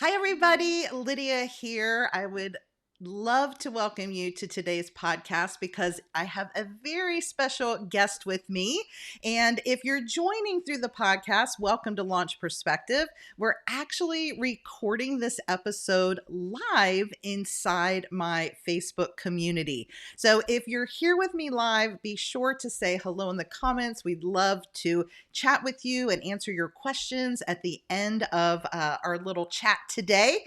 Hi, everybody. Lydia here. I would love to welcome you to today's podcast because I have a very special guest with me. And if you're joining through the podcast, welcome to Launch Perspective. We're actually recording this episode live inside my Facebook community. So if you're here with me live, be sure to say hello in the comments. We'd love to chat with you and answer your questions at the end of our little chat today.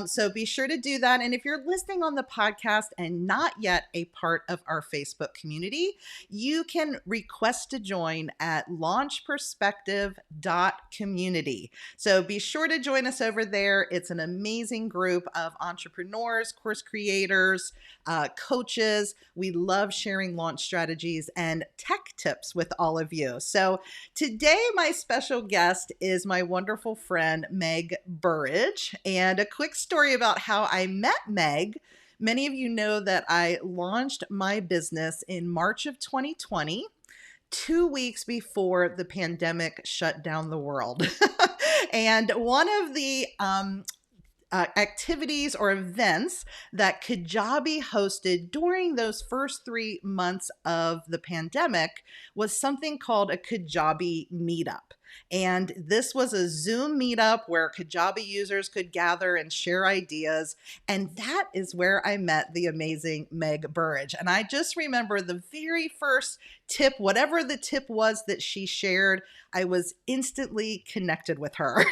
So be sure to do that. And if you're listening on the podcast and not yet a part of our Facebook community, you can request to join at launchperspective.community. So be sure to join us over there. It's an amazing group of entrepreneurs, course creators, coaches. We love sharing launch strategies and tech tips with all of you. So today, my special guest is my wonderful friend, Meg Burrage. And a quick story about how I met Meg. Many of you know that I launched my business in March of 2020, 2 weeks before the pandemic shut down the world. And one of the activities or events that Kajabi hosted during those first 3 months of the pandemic was something called a Kajabi meetup. And this was a Zoom meetup where Kajabi users could gather and share ideas. And that is where I met the amazing Meg Burrage. And I just remember the very first tip, whatever the tip was that she shared, I was instantly connected with her.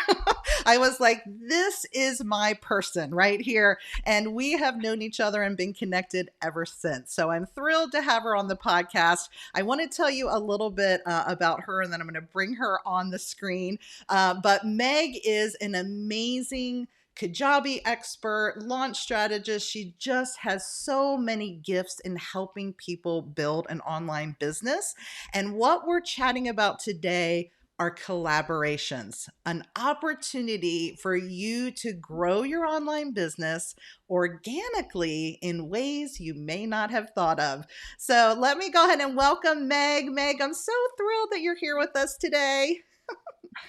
I was like, this is my person right here. And we have known each other and been connected ever since. So I'm thrilled to have her on the podcast. I want to tell you a little bit about her, and then I'm going to bring her on the screen. But Meg is an amazing Kajabi expert, launch strategist. She just has so many gifts in helping people build an online business. And what we're chatting about today are collaborations, an opportunity for you to grow your online business organically in ways you may not have thought of. So let me go ahead and welcome Meg. Meg, I'm so thrilled that you're here with us today.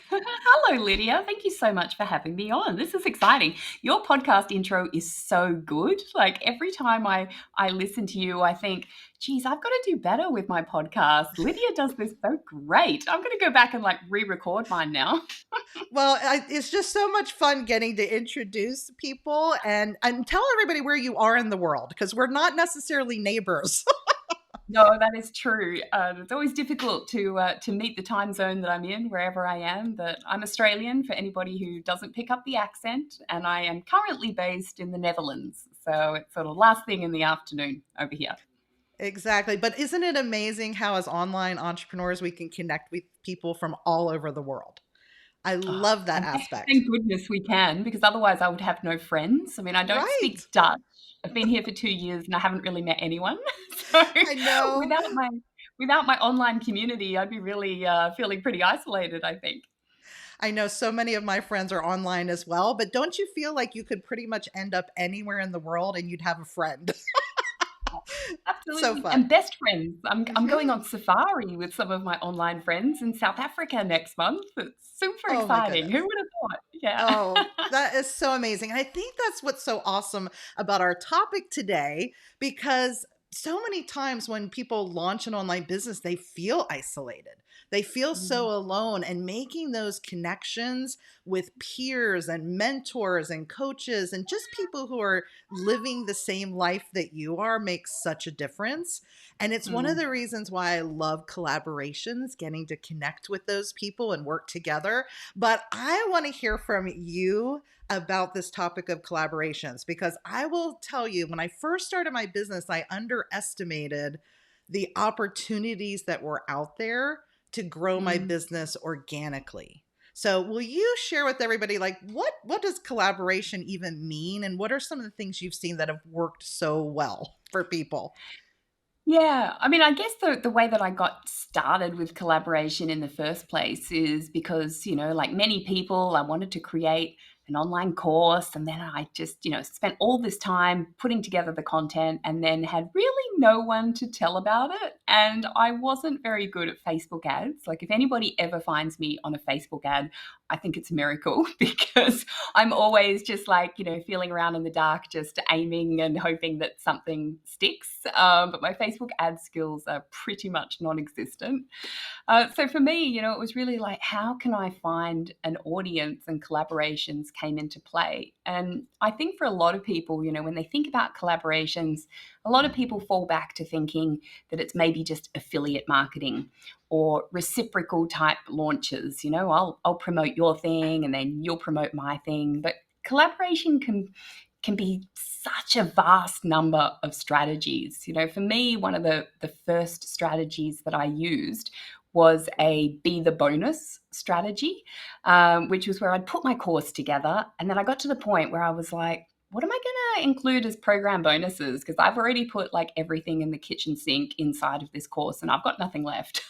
Hello, Lydia. Thank you so much for having me on. This is exciting. Your podcast intro is so good. Like every time I listen to you, I think, geez, I've got to do better with my podcast. Lydia does this so great. I'm going to go back and re-record mine now. Well, it's just so much fun getting to introduce people and tell everybody where you are in the world, because we're not necessarily neighbors. No, that is true. It's always difficult to meet the time zone that I'm in, wherever I am. But I'm Australian, for anybody who doesn't pick up the accent, and I am currently based in the Netherlands. So it's sort of last thing in the afternoon over here. Exactly. But isn't it amazing how, as online entrepreneurs, we can connect with people from all over the world? I Oh, love that and aspect. thank goodness we can, because otherwise I would have no friends. I mean, I don't Right. speak Dutch. I've been here for 2 years and I haven't really met anyone. So I know. without my online community, I'd be really feeling pretty isolated, I think. I know so many of my friends are online as well, but don't you feel like you could pretty much end up anywhere in the world and you'd have a friend? So Absolutely. fun. And best friends. I'm going Mhm. on safari with some of my online friends in South Africa next month. It's super Oh my exciting. Who goodness. would have thought? Yeah. Oh, that is so amazing. And I think that's what's so awesome about our topic today, because so many times when people launch an online business, they feel isolated. They feel Mm, so alone, and making those connections with peers and mentors and coaches and just people who are living the same life that you are makes such a difference. And it's one of mm. the reasons why I love collaborations, getting to connect with those people and work together. But I want to hear from you about this topic of collaborations, because I will tell you, when I first started my business, I underestimated the opportunities that were out there to grow my Mm. business organically. So will you share with everybody, like, what does collaboration even mean, and what are some of the things you've seen that have worked so well for people? Yeah, I mean, I guess the way that I got started with collaboration in the first place is because, like many people, I wanted to create an online course. And then I just, spent all this time putting together the content and then had really no one to tell about it. And I wasn't very good at Facebook ads. Like if anybody ever finds me on a Facebook ad, I think it's a miracle because I'm always just like, feeling around in the dark, just aiming and hoping that something sticks. But my Facebook ad skills are pretty much non-existent. So for me, it was really like, how can I find an audience, and collaborations came into play. And I think for a lot of people, when they think about collaborations, a lot of people fall back to thinking that it's maybe just affiliate marketing or reciprocal type launches. I'll promote your thing and then you'll promote my thing. But collaboration can be such a vast number of strategies. For me, one of the first strategies that I used was a be the bonus strategy, which was where I'd put my course together. And then I got to the point where I was like, what am I going to include as program bonuses? Because I've already put like everything in the kitchen sink inside of this course and I've got nothing left.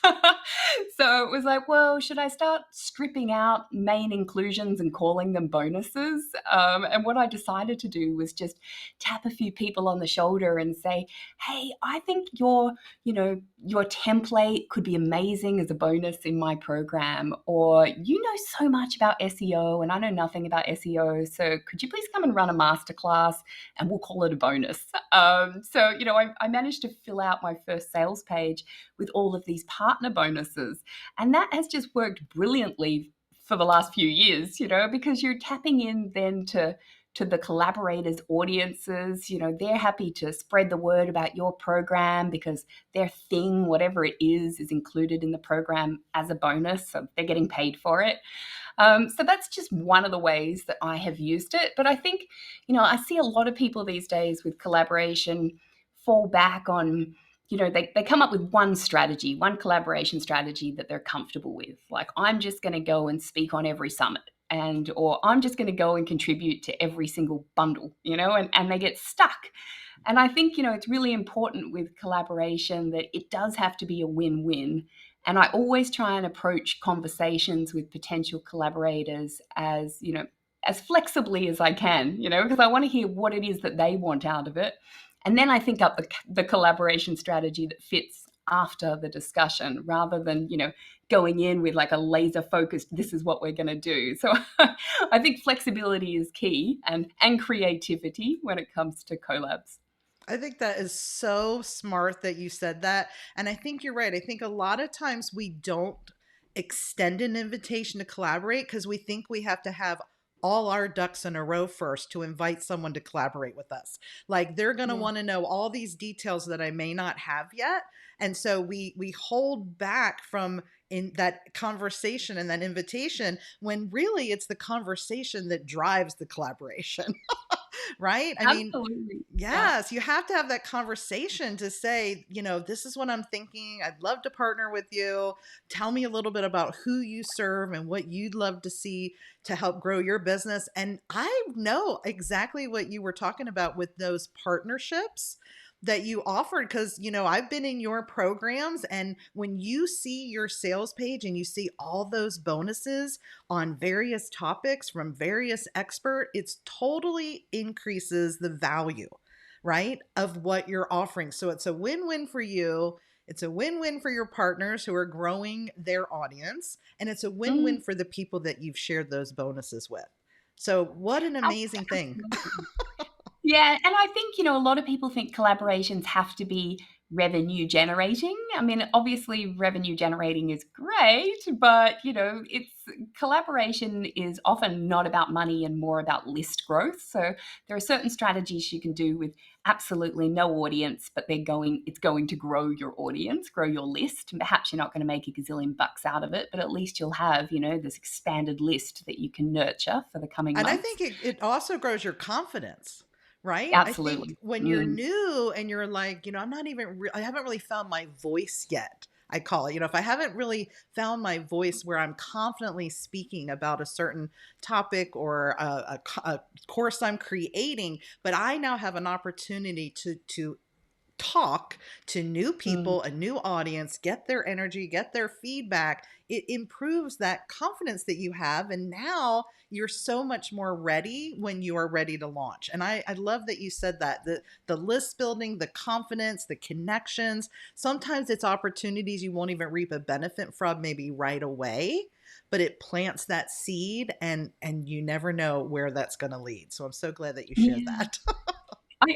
So it was like, well, should I start stripping out main inclusions and calling them bonuses? And what I decided to do was just tap a few people on the shoulder and say, hey, I think your template could be amazing as a bonus in my program, or you know so much about SEO and I know nothing about SEO, so could you please come and run a masterclass and we'll call it a bonus. I managed to fill out my first sales page with all of these partner bonuses, and that has just worked brilliantly for the last few years, because you're tapping in then to the collaborators' audiences. They're happy to spread the word about your program because their thing, whatever it is included in the program as a bonus. So they're getting paid for it. So that's just one of the ways that I have used it. But I think, I see a lot of people these days with collaboration fall back on, they come up with one strategy, one collaboration strategy that they're comfortable with. Like, I'm just going to go and speak on every summit. Or I'm just going to go and contribute to every single bundle, and they get stuck. And I think, it's really important with collaboration that it does have to be a win-win. And I always try and approach conversations with potential collaborators as flexibly as I can, because I want to hear what it is that they want out of it. And then I think up the collaboration strategy that fits after the discussion, rather than, going in with like a laser focused, this is what we're going to do. So I think flexibility is key, and creativity when it comes to collabs. I think that is so smart that you said that. And I think you're right. I think a lot of times we don't extend an invitation to collaborate because we think we have to have all our ducks in a row first to invite someone to collaborate with us. Like they're going to want to know all these details that I may not have yet. And so we hold back from in that conversation and that invitation when really it's the conversation that drives the collaboration. Right? I mean, Absolutely. Yeah. yes, you have to have that conversation to say, this is what I'm thinking. I'd love to partner with you. Tell me a little bit about who you serve and what you'd love to see to help grow your business. And I know exactly what you were talking about with those partnerships that you offered because I've been in your programs, and when you see your sales page and you see all those bonuses on various topics from various experts, it's totally increases the value, right, of what you're offering. So it's a win-win for you. It's a win-win for your partners who are growing their audience, and it's a win-win for the people that you've shared those bonuses with. So what an amazing thing. Absolutely. Yeah, and I think, a lot of people think collaborations have to be revenue generating. I mean, obviously revenue generating is great, but, it's collaboration is often not about money and more about list growth. So there are certain strategies you can do with absolutely no audience, but it's going to grow your audience, grow your list. And perhaps you're not going to make a gazillion bucks out of it, but at least you'll have, this expanded list that you can nurture for the coming And I months. think it also grows your confidence, right? I think Absolutely. when you're new and you're like, I'm not even, I haven't really found my voice yet. I call it, if I haven't really found my voice where I'm confidently speaking about a certain topic or a course I'm creating, but I now have an opportunity to talk to new Mm. people, a new audience, get their energy, get their feedback, it improves that confidence that you have. And now you're so much more ready when you are ready to launch. And I love that you said that the list building, the confidence, the connections, sometimes it's opportunities you won't even reap a benefit from maybe right away, but it plants that seed, and you never know where that's going to lead. So I'm so glad that you shared Yeah. that.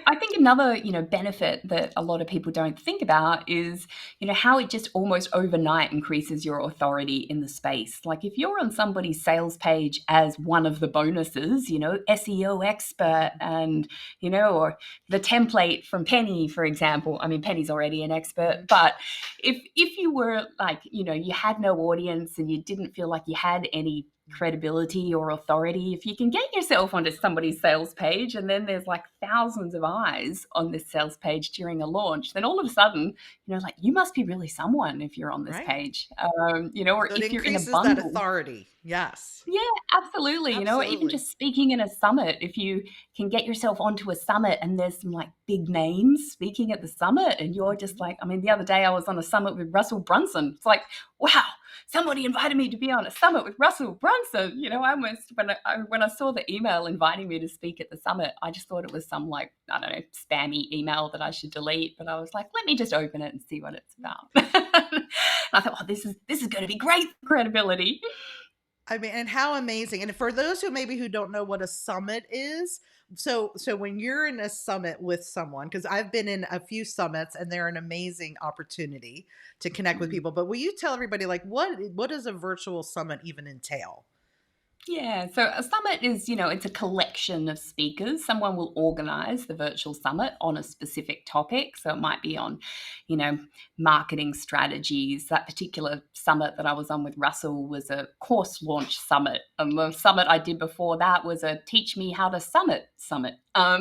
I think another, benefit that a lot of people don't think about is, how it just almost overnight increases your authority in the space. Like if you're on somebody's sales page as one of the bonuses, SEO expert and, or the template from Penny, for example. I mean, Penny's already an expert, but if you were like, you had no audience and you didn't feel like you had any credibility or authority, if you can get yourself onto somebody's sales page and then there's like thousands of eyes on this sales page during a launch, then all of a sudden, like you must be really someone if you're on this Right. page, or So it if you're in a increases that bundle. authority. Yes. Yeah, absolutely. Even Absolutely. just speaking in a summit, if you can get yourself onto a summit and there's some like big names speaking at the summit, and you're just Mhm. like, I mean, the other day I was on a summit with Russell Brunson. It's like, wow, somebody invited me to be on a summit with Russell Brunson. I almost, when I saw the email inviting me to speak at the summit, I just thought it was some like, I don't know, spammy email that I should delete. But I was like, let me just open it and see what it's about. And I thought, oh, this is going to be great credibility. I mean, and how amazing. And for those who don't know what a summit is, so when you're in a summit with someone, because I've been in a few summits and they're an amazing opportunity to connect with people. But will you tell everybody like what does a virtual summit even entail? Yeah, so a summit is, it's a collection of speakers. Someone will organize the virtual summit on a specific topic. So it might be on, you know, marketing strategies. That particular summit that I was on with Russell was a course launch summit. And the summit I did before that was a teach me how to summit.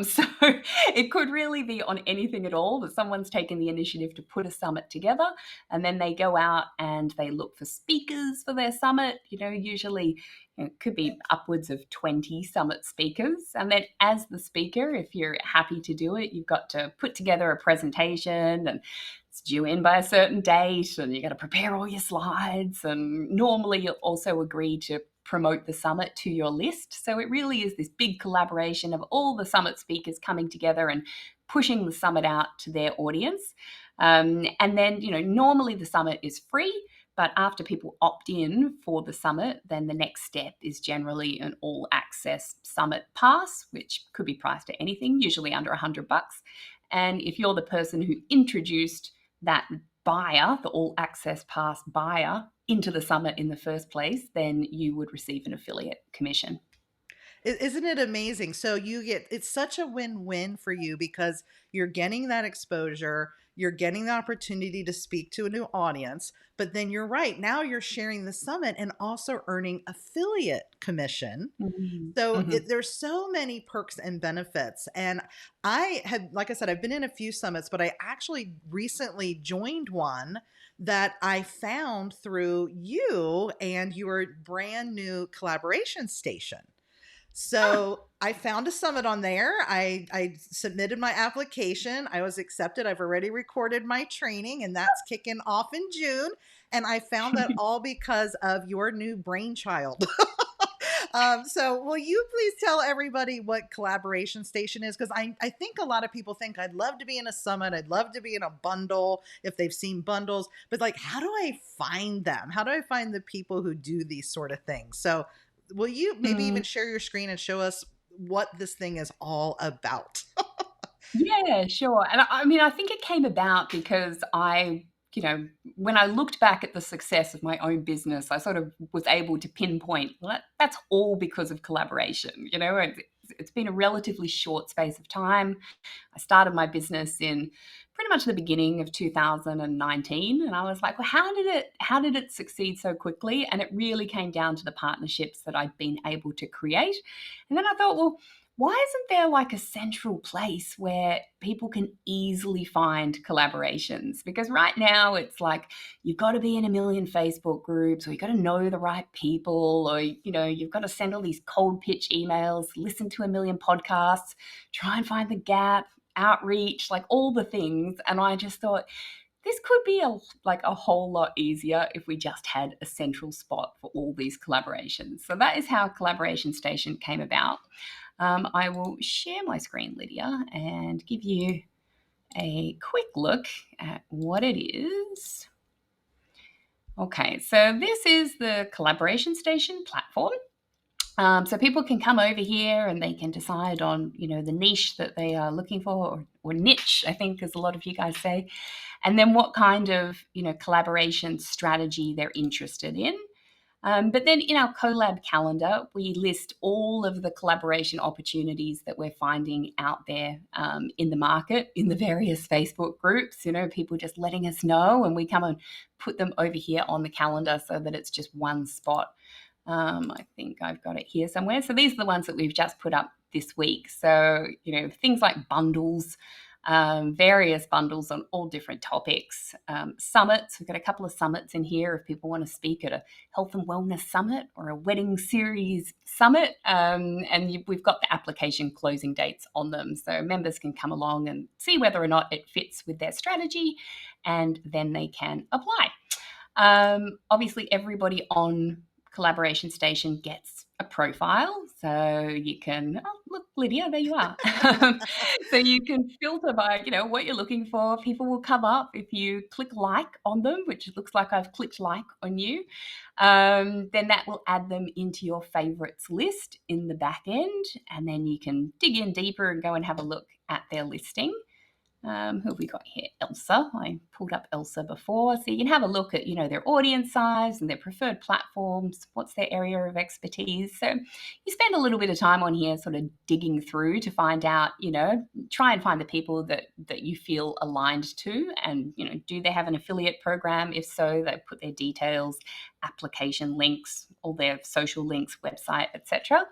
So it could really be on anything at all, that someone's taken the initiative to put a summit together, and then they go out and they look for speakers for their summit. Usually it could be upwards of 20 summit speakers. And then, as the speaker, if you're happy to do it, you've got to put together a presentation, and it's due in by a certain date, and you got to prepare all your slides. And normally, you'll also agree to promote the summit to your list. So it really is this big collaboration of all the summit speakers coming together and pushing the summit out to their audience. And then, normally the summit is free. But after people opt in for the summit, then the next step is generally an all access summit pass, which could be priced at anything, usually under $100. And if you're the person who introduced that buyer, the all access pass buyer, into the summit in the first place, then you would receive an affiliate commission. Isn't it amazing? So it's such a win-win for you because you're getting that exposure, you're getting the opportunity to speak to a new audience, but then you're right. Now you're sharing the summit and also earning affiliate commission. Mhm. So Mhm. there's so many perks and benefits. And I had, like I said, I've been in a few summits, but I actually recently joined one that I found through you and your brand new collaboration station. Ah. So I found a summit on there. I submitted my application. I was accepted. I've already recorded my training, and that's kicking off in June. And I found that all because of your new brainchild. So will you please tell everybody what Collaboration Station is? Because I think a lot of people think I'd love to be in a summit. I'd love to be in a bundle if they've seen bundles. But like, how do I find them? How do I find the people who do these sort of things? So will you maybe Mm. even share your screen and show us what this thing is all about? Yeah, sure. And I mean, I think it came about because when I looked back at the success of my own business, I sort of was able to pinpoint, well, that's all because of collaboration. It's been a relatively short space of time. I started my business in pretty much the beginning of 2019, and I was like, well, how did it succeed so quickly? And it really came down to the partnerships that I'd been able to create. And then I thought, well, why isn't there like a central place where people can easily find collaborations? Because right now it's like you've got to be in a million Facebook groups, or you've got to know the right people, or you've got to send all these cold pitch emails, listen to a million podcasts, try and find the gap, outreach, like all the things. And I just thought, this could be a whole lot easier if we just had a central spot for all these collaborations. So that is how Collaboration Station came about. I will share my screen, Lydia, and give you a quick look at what it is. Okay, so this is the Collaboration Station platform. So people can come over here and they can decide on, the niche that they are looking for, or niche, I think, as a lot of you guys say, and then what kind of, collaboration strategy they're interested in. But then in our collab calendar, we list all of the collaboration opportunities that we're finding out there in the market, in the various Facebook groups, people just letting us know, and we come and put them over here on the calendar so that it's just one spot. I think I've got it here somewhere. So these are the ones that we've just put up this week. So, things like bundles, various bundles on all different topics. Summits, we've got a couple of summits in here if people want to speak at a health and wellness summit or a wedding series summit. And we've got the application closing dates on them. So members can come along and see whether or not it fits with their strategy, and then they can apply. Obviously, everybody on Collaboration Station gets a profile, so you can, oh look, Lydia, there you are. So you can filter by, what you're looking for. People will come up if you click like on them, which looks like I've clicked like on you. Then that will add them into your favorites list in the back end, and then you can dig in deeper and go and have a look at their listing. Who have we got here? Elsa. I pulled up Elsa before. So you can have a look at, their audience size and their preferred platforms. What's their area of expertise? So you spend a little bit of time on here sort of digging through to find out, try and find the people that you feel aligned to. And, do they have an affiliate program? If so, they put their details, application links, all their social links, website, etc.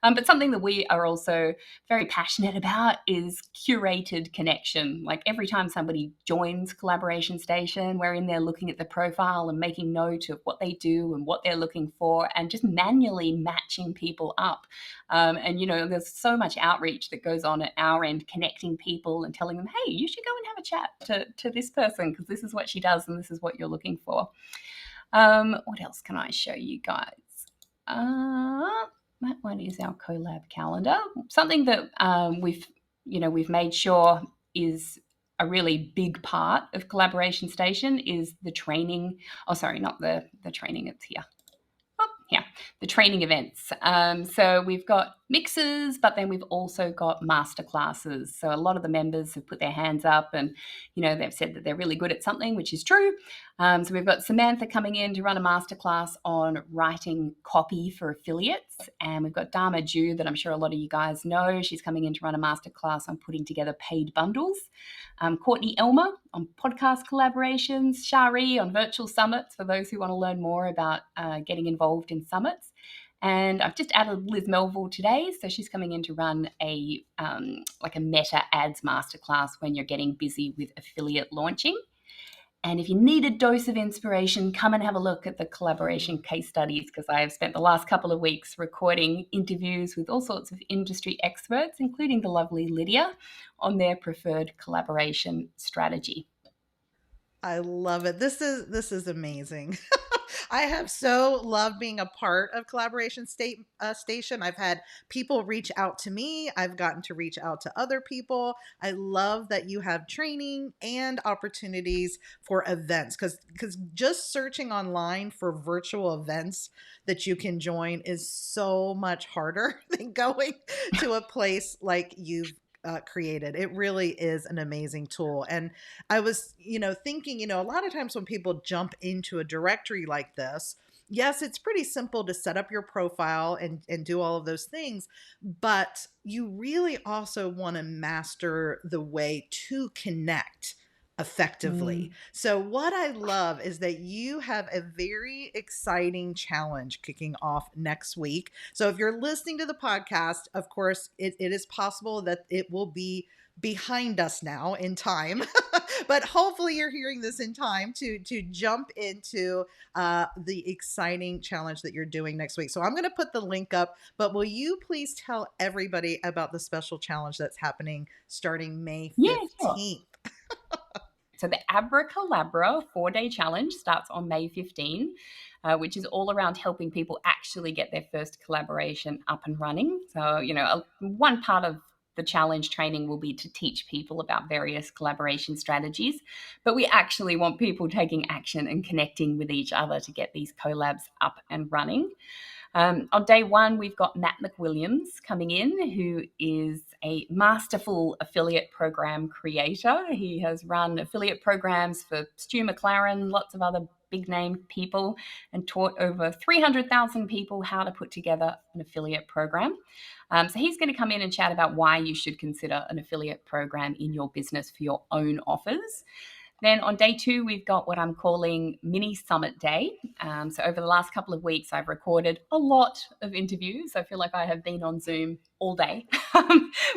But something that we are also very passionate about is curated connection. Like every time somebody joins Collaboration Station, we're in there looking at the profile and making note of what they do and what they're looking for, and just manually matching people up. And, there's so much outreach that goes on at our end, connecting people and telling them, hey, you should go and have a chat to this person because this is what she does and this is what you're looking for. What else can I show you guys? That one is our collab calendar. Something that we've made sure is a really big part of Collaboration Station is the training. Oh, sorry, not the training. It's here. Oh, yeah, the training events. So we've got mixes, but then we've also got masterclasses. So a lot of the members have put their hands up and, they've said that they're really good at something, which is true. So we've got Samantha coming in to run a masterclass on writing copy for affiliates. And we've got Dharma Ju that I'm sure a lot of you guys know. She's coming in to run a masterclass on putting together paid bundles. Courtney Elmer on podcast collaborations. Shari on virtual summits for those who want to learn more about getting involved in summits. And I've just added Liz Melville today. So she's coming in to run a meta ads masterclass when you're getting busy with affiliate launching. And if you need a dose of inspiration, come and have a look at the collaboration case studies, because I have spent the last couple of weeks recording interviews with all sorts of industry experts, including the lovely Lydia, on their preferred collaboration strategy. I love it. This is amazing. I have so loved being a part of Collaboration Station. I've had people reach out to me. I've gotten to reach out to other people. I love that you have training and opportunities for events, because just searching online for virtual events that you can join is so much harder than going to a place like you've created. It really is an amazing tool. And I was, thinking, a lot of times when people jump into a directory like this, yes, it's pretty simple to set up your profile and do all of those things, but you really also want to master the way to connect effectively. So what I love is that you have a very exciting challenge kicking off next week. So if you're listening to the podcast, of course, it is possible that it will be behind us now in time. But hopefully you're hearing this in time to jump into the exciting challenge that you're doing next week. So I'm going to put the link up, but will you please tell everybody about the special challenge that's happening starting May Yeah, sure. 15th? So the AbraCollabra 4-day challenge starts on May 15, which is all around helping people actually get their first collaboration up and running. So, one part of the challenge training will be to teach people about various collaboration strategies, but we actually want people taking action and connecting with each other to get these collabs up and running. On day one, we've got Matt McWilliams coming in, who is a masterful affiliate program creator. He has run affiliate programs for Stu McLaren, lots of other big name people, and taught over 300,000 people how to put together an affiliate program. So he's going to come in and chat about why you should consider an affiliate program in your business for your own offers. Then on day two, we've got what I'm calling Mini Summit Day. So over the last couple of weeks, I've recorded a lot of interviews. I feel like I have been on Zoom all day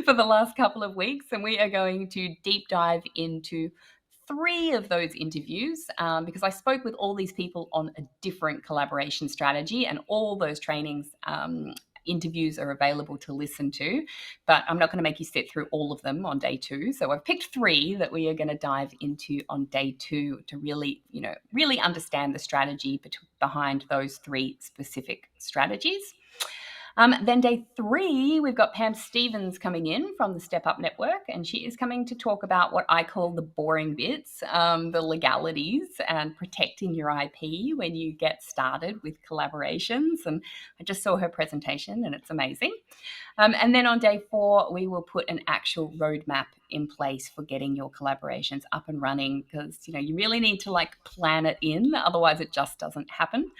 for the last couple of weeks. And we are going to deep dive into 3 of those interviews because I spoke with all these people on a different collaboration strategy, and all those trainings interviews are available to listen to, but I'm not going to make you sit through all of them on day 2. So I've picked 3 that we are going to dive into on day 2 to really, really understand the strategy behind those 3 specific strategies. Then day 3, we've got Pam Stevens coming in from the Step Up Network, and she is coming to talk about what I call the boring bits, the legalities and protecting your IP when you get started with collaborations. And I just saw her presentation and it's amazing. And then on day 4, we will put an actual roadmap in place for getting your collaborations up and running, because, you really need to plan it in, otherwise it just doesn't happen.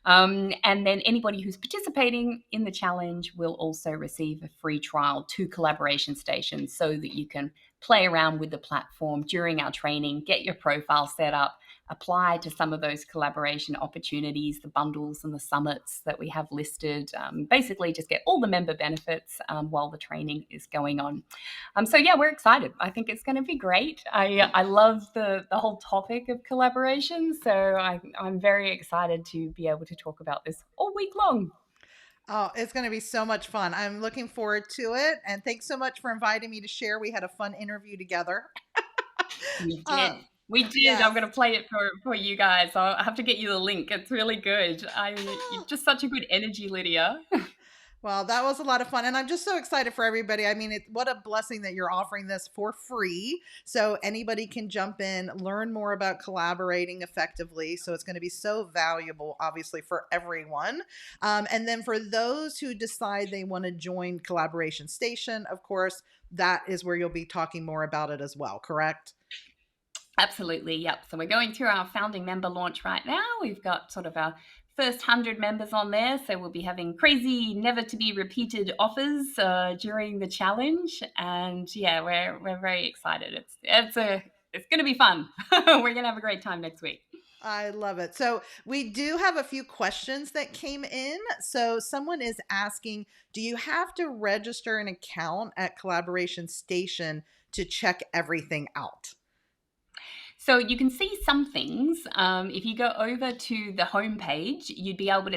And then anybody who's participating in the challenge will also receive a free trial to Collaboration Station so that you can play around with the platform during our training, get your profile set up, apply to some of those collaboration opportunities, the bundles and the summits that we have listed. Basically, just get all the member benefits while the training is going on. So yeah, we're excited. I think it's going to be great. I love the whole topic of collaboration, so I'm very excited to be able to talk about this all week long. Oh, it's going to be so much fun. I'm looking forward to it. And thanks so much for inviting me to share. We had a fun interview together. We uh, did. We did. I'm yes. going to play it for you guys. I'll have to get you the link. It's really good. You're just such a good energy, Lydia. Well, that was a lot of fun. And I'm just so excited for everybody. I mean, what a blessing that you're offering this for free. So anybody can jump in, learn more about collaborating effectively. So it's going to be so valuable, obviously, for everyone. And then for those who decide they want to join Collaboration Station, of course, that is where you'll be talking more about it as well, correct? Absolutely, yep. So we're going through our founding member launch right now. We've got sort of our first 100 members on there, so we'll be having crazy, never to be repeated offers during the challenge. And yeah, we're very excited. It's going to be fun. We're going to have a great time next week. I love it. So we do have a few questions that came in. So someone is asking, do you have to register an account at Collaboration Station to check everything out? So you can see some things. If you go over to the homepage, you'd be able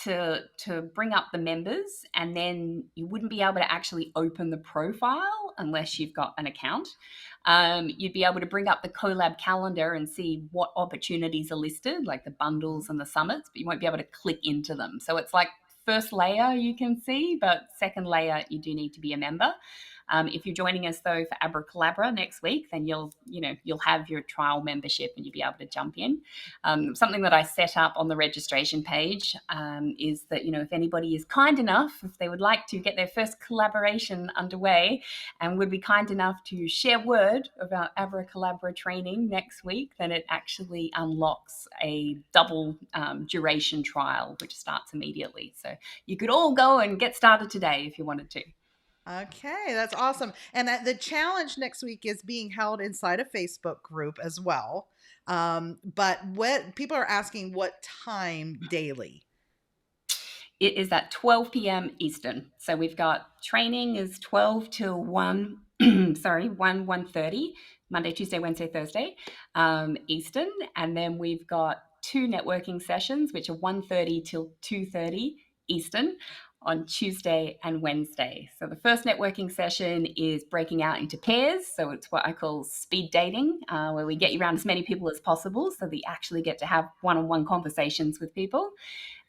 to bring up the members, and then you wouldn't be able to actually open the profile unless you've got an account. You'd be able to bring up the collab calendar and see what opportunities are listed, like the bundles and the summits, but you won't be able to click into them. So it's like first layer you can see, but second layer you do need to be a member. If you're joining us though for AbraCollabra next week, then you'll have your trial membership and you'll be able to jump in. Something that I set up on the registration page is that if anybody is kind enough, if they would like to get their first collaboration underway and would be kind enough to share word about AbraCollabra training next week, then it actually unlocks a double duration trial, which starts immediately. So you could all go and get started today if you wanted to. Okay, that's awesome. And the challenge next week is being held inside a Facebook group as well. But what people are asking, what time daily? It is at 12 p.m. Eastern. So we've got training is 12 till 1, sorry, 1:30. Monday, Tuesday, Wednesday, Thursday, Eastern. And then we've got two networking sessions, which are 1:30 till 2:30 Eastern on Tuesday and Wednesday. So the first networking session is breaking out into pairs. So it's what I call speed dating, where we get you around as many people as possible so that you actually get to have one-on-one conversations with people.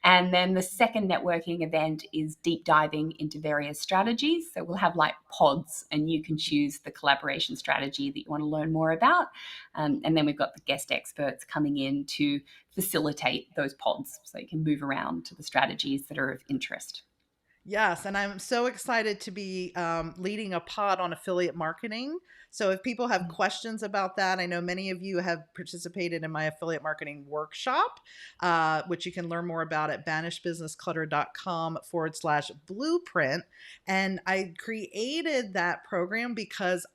And then the second networking event is deep diving into various strategies. So we'll have like pods, and you can choose the collaboration strategy that you want to learn more about. And then we've got the guest experts coming in to facilitate those pods so you can move around to the strategies that are of interest. Yes, and I'm so excited to be leading a pod on affiliate marketing. So if people have questions about that, I know many of you have participated in my affiliate marketing workshop, which you can learn more about at banishbusinessclutter.com/blueprint. And I created that program because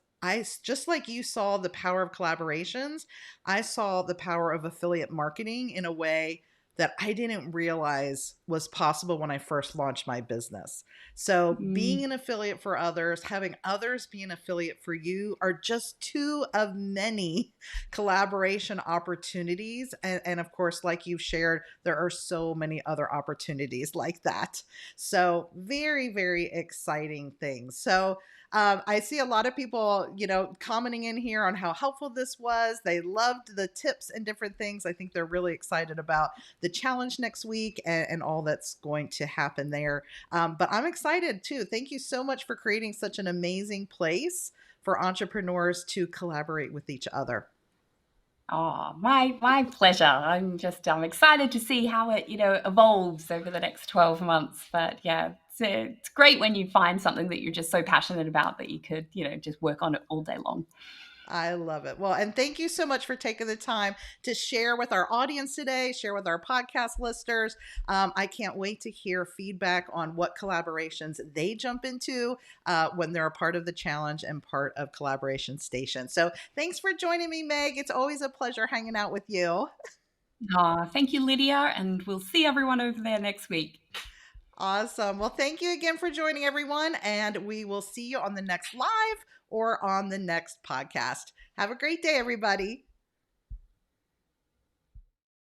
just like you saw the power of collaborations, I saw the power of affiliate marketing in a way that I didn't realize was possible when I first launched my business. So, being Mm. an affiliate for others, having others be an affiliate for you are just two of many collaboration opportunities. And of course, like you've shared, there are so many other opportunities like that. So, very, very exciting things. So, I see a lot of people, commenting in here on how helpful this was. They loved the tips and different things. I think they're really excited about the challenge next week and all that's going to happen there. But I'm excited too. Thank you so much for creating such an amazing place for entrepreneurs to collaborate with each other. Oh, my pleasure. I'm excited to see how it evolves over the next 12 months. But yeah, it's great when you find something that you're just so passionate about that you could just work on it all day long. I love it. Well, and thank you so much for taking the time to share with our audience today, share with our podcast listeners. I can't wait to hear feedback on what collaborations they jump into when they're a part of the challenge and part of Collaboration Station. So thanks for joining me, Meg. It's always a pleasure hanging out with you. Thank you, Lydia, and we'll see everyone over there next week. Awesome. Well, thank you again for joining, everyone. And we will see you on the next live or on the next podcast. Have a great day, everybody.